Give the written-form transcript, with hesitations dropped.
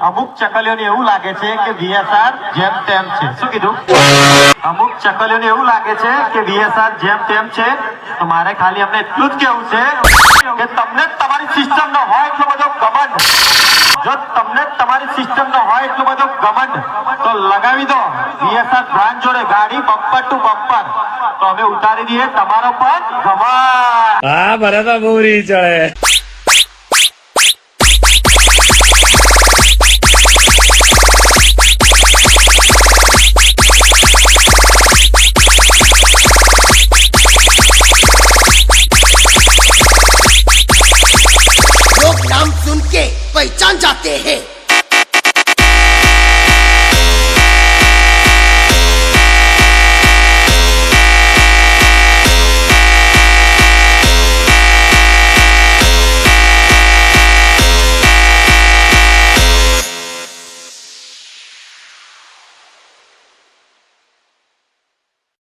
અમુક ચકલીઓને એવું લાગે છે કે VSR જેમ તેમ છે. શું કીધું? અમુક ચકલીઓને એવું લાગે છે કે VSR જેમ તેમ છે. તો મારે ખાલી અમને એટલું જ કેવું છે કે તમને તમારી સિસ્ટમ નો હોય એટલો બધો ઘમંડ. જો તમને તમારી સિસ્ટમ નો હોય એટલો બધો ઘમંડ તો લગાવી દો VSR બ્રાન્ડ જોડે ગાડી બમ્પર ટુ બમ્પર. તો અમે ઉતારી દઈએ તમારો પણ ઘમંડ. હા ભરત બહુ રી ચડે. लोग नाम सुन के पहचान जाते हैं.